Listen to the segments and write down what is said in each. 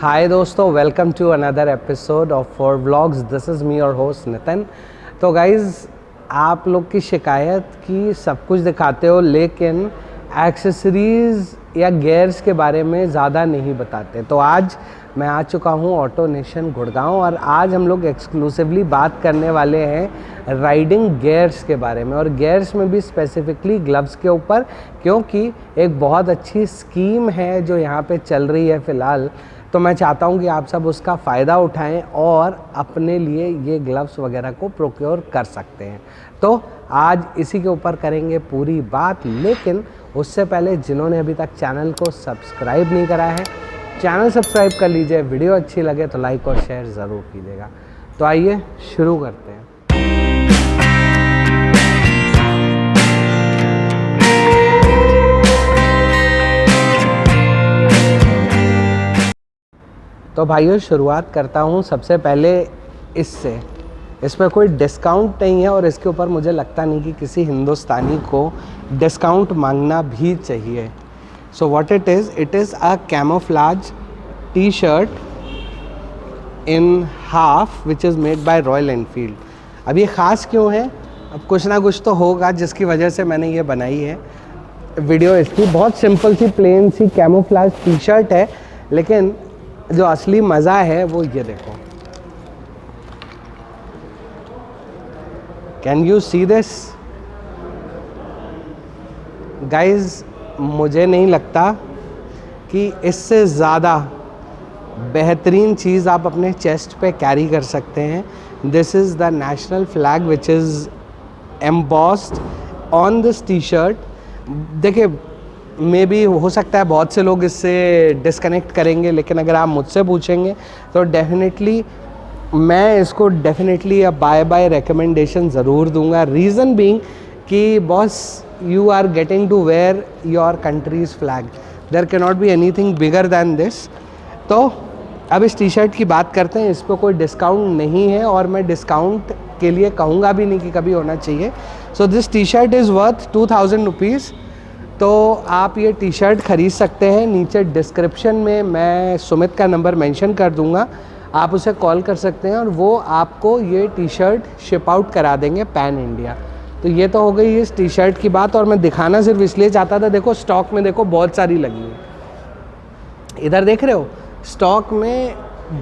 हाय दोस्तों, welcome to another episode of for vlogs. This is me और host Nitin. तो guys, आप लोग की शिकायत कि सब कुछ दिखाते हो लेकिन एक्सेसरीज़ या गियर्स के बारे में ज़्यादा नहीं बताते। तो आज मैं आ चुका हूँ ऑटो नेशन गुड़गांव और आज हम लोग एक्सक्लूसिवली बात करने वाले हैं राइडिंग गियर्स के बारे में, और गियर्स में भी स्पेसिफिकली ग्लव्स के ऊपर, क्योंकि एक बहुत अच्छी स्कीम है जो यहाँ पे चल रही है फ़िलहाल। तो मैं चाहता हूँ कि आप सब उसका फ़ायदा उठाएं और अपने लिए ये ग्लव्स वगैरह को प्रोक्योर कर सकते हैं। तो आज इसी के ऊपर करेंगे पूरी बात, लेकिन उससे पहले जिन्होंने अभी तक चैनल को सब्सक्राइब नहीं करा है, चैनल सब्सक्राइब कर लीजिए। वीडियो अच्छी लगे तो लाइक और शेयर ज़रूर कीजिएगा। तो आइए शुरू करते हैं। तो भाइयों, शुरुआत करता हूँ सबसे पहले इससे। इस पर कोई डिस्काउंट नहीं है और इसके ऊपर मुझे लगता नहीं कि किसी हिंदुस्तानी को डिस्काउंट मांगना भी चाहिए। So what it is a camouflage T shirt in half which is made by royal Enfield. अब ये ख़ास क्यों है? अब कुछ ना कुछ तो होगा जिसकी वजह से मैंने ये बनाई है वीडियो। इसकी बहुत सिंपल सी प्लेन सी कैमोफ्लेज टी शर्ट है, लेकिन जो असली मज़ा है वो ये देखो। Can you see this guys? मुझे नहीं लगता कि इससे ज़्यादा बेहतरीन चीज़ आप अपने चेस्ट पे कैरी कर सकते हैं। This is the national flag which is embossed on this T shirt. देखिए, मे बी हो सकता है बहुत से लोग इससे डिस्कनेक्ट करेंगे, लेकिन अगर आप मुझसे पूछेंगे तो डेफिनेटली मैं इसको डेफिनेटली बाय रिकमेंडेशन ज़रूर दूंगा। रीज़न बीइंग कि boss, you are getting to wear your country's flag. There can not be anything bigger than this. तो अब इस टी शर्ट की बात करते हैं। इस पर कोई डिस्काउंट नहीं है और मैं डिस्काउंट के लिए कहूँगा भी नहीं कि कभी होना चाहिए। So this T shirt is worth 2000 rupees. तो आप ये टी शर्ट ख़रीद सकते हैं। नीचे डिस्क्रिप्शन में मैं सुमित का नंबर मेंशन कर दूंगा, आप उसे कॉल कर सकते हैं और वो आपको ये टी शर्ट शिप आउट करा देंगे पैन इंडिया। तो ये तो हो गई इस टी शर्ट की बात, और मैं दिखाना सिर्फ इसलिए चाहता था। देखो, स्टॉक में देखो बहुत सारी लगी है। इधर देख रहे हो, स्टॉक में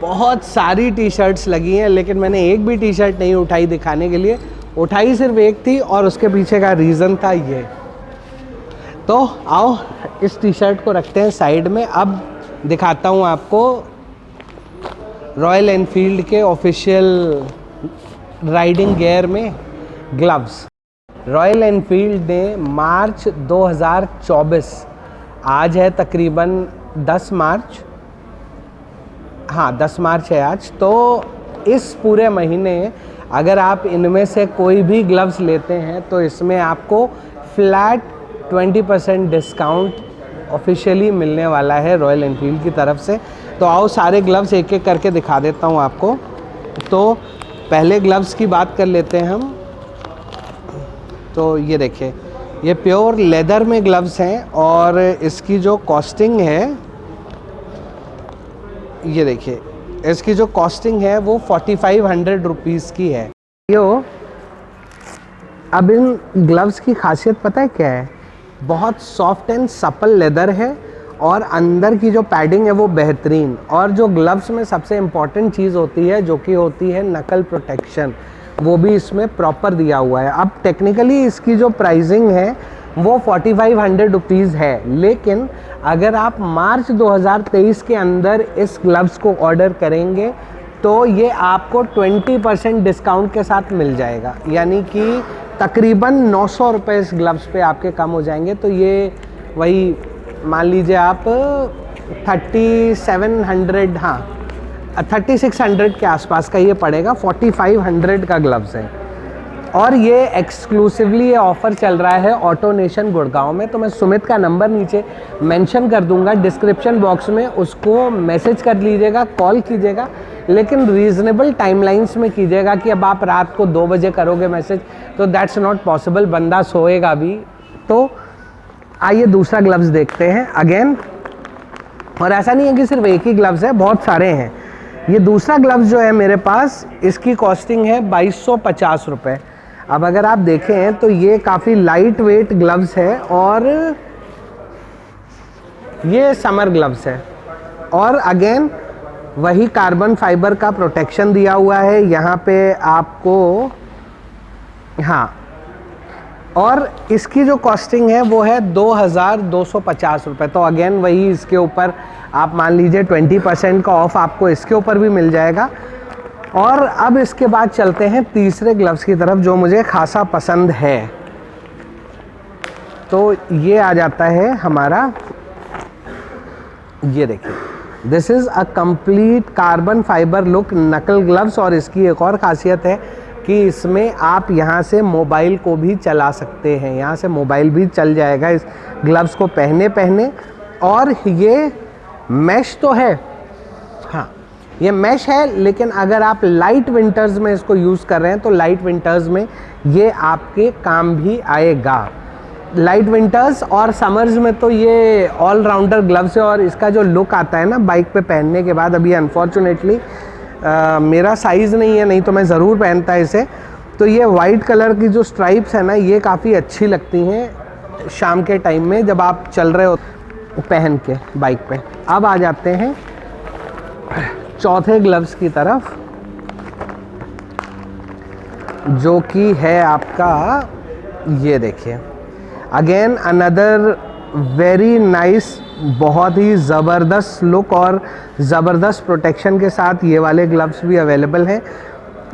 बहुत सारी टी शर्ट्स लगी हैं, लेकिन मैंने एक भी टी शर्ट नहीं उठाई दिखाने के लिए। उठाई सिर्फ एक थी और उसके पीछे का रीज़न था ये। तो आओ इस टी शर्ट को रखते हैं साइड में। अब दिखाता हूँ आपको रॉयल एनफील्ड के ऑफिशियल राइडिंग गियर में ग्लव्स। रॉयल एनफील्ड ने मार्च 2024, आज है तकरीबन 10 मार्च, हाँ 10 मार्च है आज। तो इस पूरे महीने अगर आप इनमें से कोई भी ग्लव्स लेते हैं तो इसमें आपको फ्लैट 20% डिस्काउंट ऑफिशियली मिलने वाला है रॉयल एनफील्ड की तरफ से। तो आओ सारे ग्लव्स एक एक करके दिखा देता हूँ आपको। तो पहले ग्लव्स की बात कर लेते हैं हम। तो ये देखिए, ये प्योर लेदर में ग्लव्स हैं और इसकी जो कॉस्टिंग है, ये देखिए, इसकी जो कॉस्टिंग है वो 4500 रुपीज़ की है। यो, अब इन ग्लव्स की खासियत पता है क्या है? बहुत सॉफ्ट एंड सपल लेदर है और अंदर की जो पैडिंग है वो बेहतरीन। और जो ग्लव्स में सबसे इम्पॉर्टेंट चीज़ होती है, जो कि होती है नकल प्रोटेक्शन, वो भी इसमें प्रॉपर दिया हुआ है। अब टेक्निकली इसकी जो प्राइसिंग है वो 4500 रुपीज़ है, लेकिन अगर आप मार्च 2023 के अंदर इस ग्लव्स को ऑर्डर करेंगे तो ये आपको 20% डिस्काउंट के साथ मिल जाएगा, यानी कि तकरीबन 900 रुपये इस ग्लव्स पे आपके कम हो जाएंगे। तो ये वही मान लीजिए आप 3700, हाँ 3600 के आसपास का ये पड़ेगा। 4500 का ग्लव्स है और ये एक्सक्लूसिवली ये ऑफ़र चल रहा है ऑटो नेशन गुड़गांव में। तो मैं सुमित का नंबर नीचे मेंशन कर दूंगा डिस्क्रिप्शन बॉक्स में, उसको मैसेज कर लीजिएगा, कॉल कीजिएगा, लेकिन रीज़नेबल टाइमलाइंस में कीजिएगा। कि अब आप रात को 2 बजे करोगे मैसेज तो दैट्स नॉट पॉसिबल, बंदा सोएगा भी। तो आइए दूसरा ग्लव्स देखते हैं। अगेन और ऐसा नहीं है कि सिर्फ एक ही ग्लव्स है, बहुत सारे हैं। ये दूसरा ग्लव्स जो है मेरे पास, इसकी कॉस्टिंग है 2250 रुपये। अब अगर आप देखें तो ये काफ़ी लाइट वेट ग्लव्स है और ये समर ग्लव्स है और अगेन वही कार्बन फाइबर का प्रोटेक्शन दिया हुआ है यहाँ पे आपको। हाँ, और इसकी जो कॉस्टिंग है वो है 2250 रुपये। तो अगेन वही इसके ऊपर आप मान लीजिए 20% का ऑफ आपको इसके ऊपर भी मिल जाएगा। और अब इसके बाद चलते हैं तीसरे ग्लव्स की तरफ जो मुझे खासा पसंद है। तो ये आ जाता है हमारा, ये देखिए, this is a complete carbon fibre look नकल ग्लव्स। और इसकी एक और खासियत है कि इसमें आप यहाँ से मोबाइल को भी चला सकते हैं, यहाँ से मोबाइल भी चल जाएगा इस ग्लव्स को पहने। और ये मैश तो है, हाँ ये मैश है, लेकिन अगर आप लाइट विंटर्स में इसको यूज़ कर रहे हैं तो लाइट विंटर्स में ये आपके काम भी आएगा। लाइट विंटर्स और समर्स में तो ये ऑल राउंडर ग्लव्स है। और इसका जो लुक आता है ना बाइक पे पहनने के बाद, अभी अनफॉर्चुनेटली मेरा साइज़ नहीं है, नहीं तो मैं ज़रूर पहनता इसे। तो ये वाइट कलर की जो स्ट्राइप्स है ना, ये काफ़ी अच्छी लगती हैं शाम के टाइम में जब आप चल रहे हो पहन के बाइक पे। अब आ जाते हैं चौथे ग्लव्स की तरफ जो कि है आपका, ये देखिए, अगेन अनदर वेरी नाइस, बहुत ही ज़बरदस्त लुक और ज़बरदस्त प्रोटेक्शन के साथ ये वाले ग्लव्स भी अवेलेबल हैं।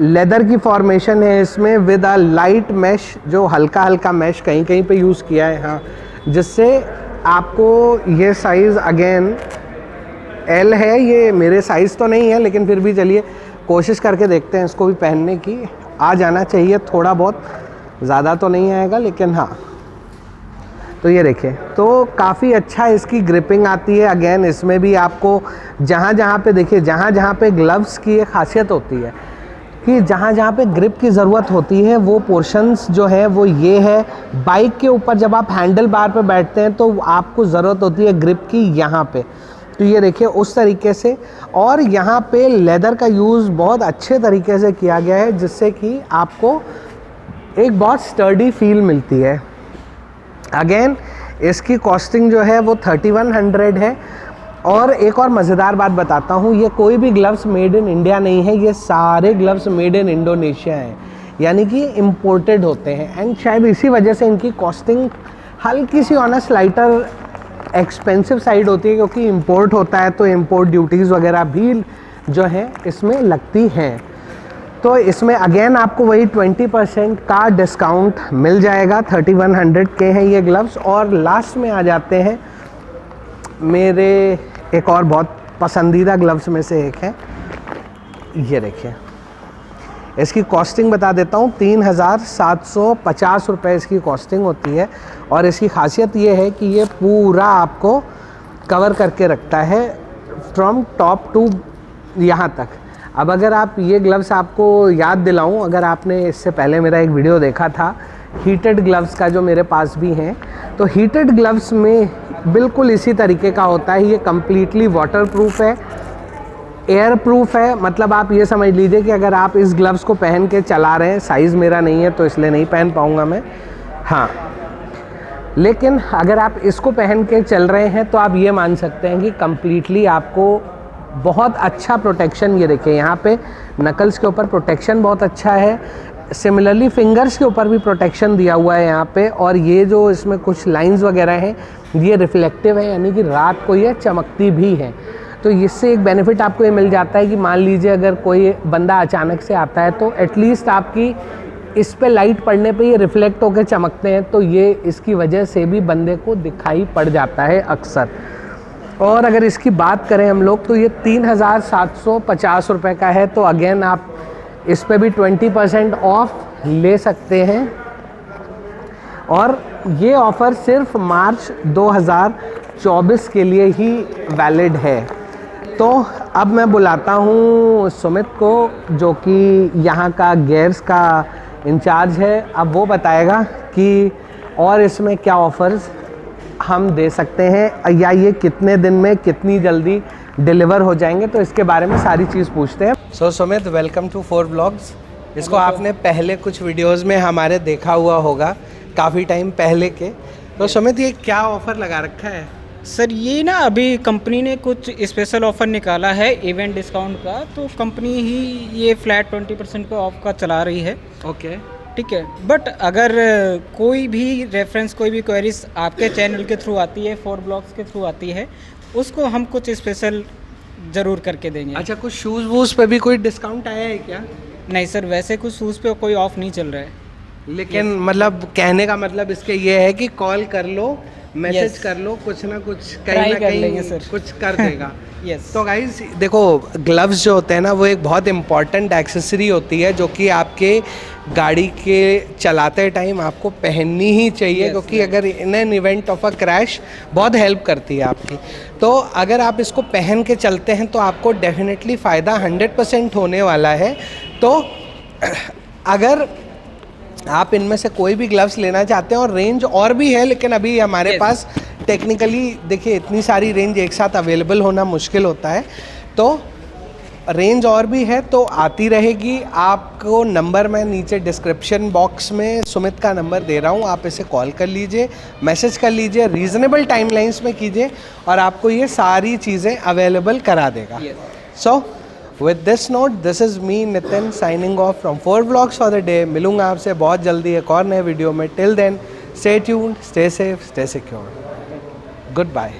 लेदर की फॉर्मेशन है इसमें विद अ लाइट मैश, जो हल्का हल्का मैश कहीं कहीं पे यूज़ किया है, हाँ, जिससे आपको ये साइज़ अगेन एल है। ये मेरे साइज़ तो नहीं है, लेकिन फिर भी चलिए कोशिश करके देखते हैं इसको भी पहनने की। आ जाना चाहिए थोड़ा बहुत, ज़्यादा तो नहीं आएगा लेकिन हाँ। तो ये देखिए, तो काफ़ी अच्छा इसकी ग्रिपिंग आती है। अगेन इसमें भी आपको जहाँ जहाँ पे देखिए, जहाँ जहाँ पे ग्लव्स की एक खासियत होती है कि जहाँ जहाँ पे ग्रिप की ज़रूरत होती है वो पोर्शंस जो है वो ये है। बाइक के ऊपर जब आप हैंडल बार पे बैठते हैं तो आपको ज़रूरत होती है ग्रिप की यहाँ पे, तो ये देखिए उस तरीके से। और यहाँ पे लेदर का यूज़ बहुत अच्छे तरीके से किया गया है, जिससे कि आपको एक बहुत स्टर्डी फील मिलती है। अगेन इसकी कॉस्टिंग जो है वो 3100 है। और एक और मज़ेदार बात बताता हूँ, ये कोई भी ग्लव्स मेड इन इंडिया नहीं है, ये सारे ग्लव्स मेड इन इंडोनेशिया हैं, यानी कि इम्पोर्टेड होते हैं। एंड शायद इसी वजह से इनकी कॉस्टिंग हल्की सी ऑन अ स्लाइटर एक्सपेंसिव साइड होती है, क्योंकि इंपोर्ट होता है तो इंपोर्ट ड्यूटीज़ वगैरह भी जो है इसमें लगती हैं। तो इसमें अगेन आपको वही 20% का डिस्काउंट मिल जाएगा। 3100 के हैं ये ग्लव्स। और लास्ट में आ जाते हैं मेरे एक और बहुत पसंदीदा ग्लव्स में से एक है, ये देखिए, इसकी कॉस्टिंग बता देता हूँ, 3750 रुपये इसकी कॉस्टिंग होती है। और इसकी खासियत ये है कि ये पूरा आपको कवर करके रखता है फ्रॉम टॉप टू यहाँ तक। अब अगर आप ये ग्लव्स, आपको याद दिलाऊं, अगर आपने इससे पहले मेरा एक वीडियो देखा था हीटेड ग्लव्स का जो मेरे पास भी हैं, तो हीटेड ग्लव्स में बिल्कुल इसी तरीके का होता है। ये कम्प्लीटली वाटर प्रूफ है, एयर प्रूफ है। मतलब आप ये समझ लीजिए कि अगर आप इस ग्लव्स को पहन के चला रहे हैं, साइज़ मेरा नहीं है तो इसलिए नहीं पहन पाऊँगा मैं, हाँ, लेकिन अगर आप इसको पहन के चल रहे हैं तो आप ये मान सकते हैं कि कम्प्लीटली आपको बहुत अच्छा प्रोटेक्शन, ये देखिए यहाँ पे नकल्स के ऊपर प्रोटेक्शन बहुत अच्छा है। सिमिलरली फिंगर्स के ऊपर भी प्रोटेक्शन दिया हुआ है यहाँ पे। और ये जो इसमें कुछ लाइंस वगैरह हैं ये रिफ्लेक्टिव है, यानी कि रात को ये चमकती भी हैं। तो इससे एक बेनिफिट आपको ये मिल जाता है कि मान लीजिए अगर कोई बंदा अचानक से आता है तो एटलीस्ट आपकी इस पे लाइट पड़ने पे ये रिफ्लेक्ट होकर चमकते हैं, तो ये इसकी वजह से भी बंदे को दिखाई पड़ जाता है अक्सर। और अगर इसकी बात करें हम लोग तो ये 3750 रुपये का है। तो अगेन आप इस पे भी 20% ऑफ ले सकते हैं। और ये ऑफ़र सिर्फ मार्च 2024 के लिए ही वैलिड है। तो अब मैं बुलाता हूँ सुमित को, जो कि यहाँ का गियर्स का इंचार्ज है। अब वो बताएगा कि और इसमें क्या ऑफ़र्स हम दे सकते हैं या ये कितने दिन में कितनी जल्दी डिलीवर हो जाएंगे, तो इसके बारे में सारी चीज़ पूछते हैं। सो सुमित, वेलकम टू 4 व्लॉग्स। इसको आपने पहले कुछ वीडियोस में हमारे देखा हुआ होगा, काफ़ी टाइम पहले के। तो सुमित, ये क्या ऑफ़र लगा रखा है? सर ये ना अभी कंपनी ने कुछ स्पेशल ऑफ़र निकाला है इवेंट डिस्काउंट का, तो कंपनी ही ये फ्लैट 20% का ऑफ का चला रही है। ओके, ठीक है, बट अगर कोई भी रेफरेंस, कोई भी क्वेरीज आपके चैनल के थ्रू आती है, 4 ब्लॉग्स के थ्रू आती है, उसको हम कुछ स्पेशल ज़रूर करके देंगे। अच्छा, कुछ शूज़ वूज़ पे भी कोई डिस्काउंट आया है क्या? नहीं सर, वैसे कुछ शूज़ पे कोई ऑफ नहीं चल रहा है, लेकिन मतलब कहने का मतलब इसके ये है कि कॉल कर लो, मैसेज Yes. कर लो, कुछ ना कुछ Try कहीं ना कर लेंगे कहीं सर। कुछ कर देगा। Yes. तो गाइज देखो, ग्लव्स जो होते हैं ना, वो एक बहुत इम्पॉर्टेंट एक्सेसरी होती है जो कि आपके गाड़ी के चलाते टाइम आपको पहननी ही चाहिए, Yes, क्योंकि अगर in an event of a crash बहुत हेल्प करती है आपकी। तो अगर आप इसको पहन के चलते हैं तो आपको डेफिनेटली फ़ायदा 100% होने वाला है। तो अगर आप इनमें से कोई भी ग्लव्स लेना चाहते हैं, और रेंज और भी है, लेकिन अभी हमारे Yes. पास टेक्निकली देखिए इतनी सारी रेंज एक साथ अवेलेबल होना मुश्किल होता है, तो रेंज और भी है तो आती रहेगी। आपको नंबर मैं नीचे डिस्क्रिप्शन बॉक्स में सुमित का नंबर दे रहा हूँ, आप इसे कॉल कर लीजिए, मैसेज कर लीजिए, रीज़नेबल टाइमलाइंस में कीजिए और आपको ये सारी चीज़ें अवेलेबल करा देगा। So with this note, this is me Nitin signing off from 4 vlogs for the day. मिलूंगा आपसे बहुत जल्दी एक और नए वीडियो में। Till then, stay tuned, stay safe, stay secure. Good bye.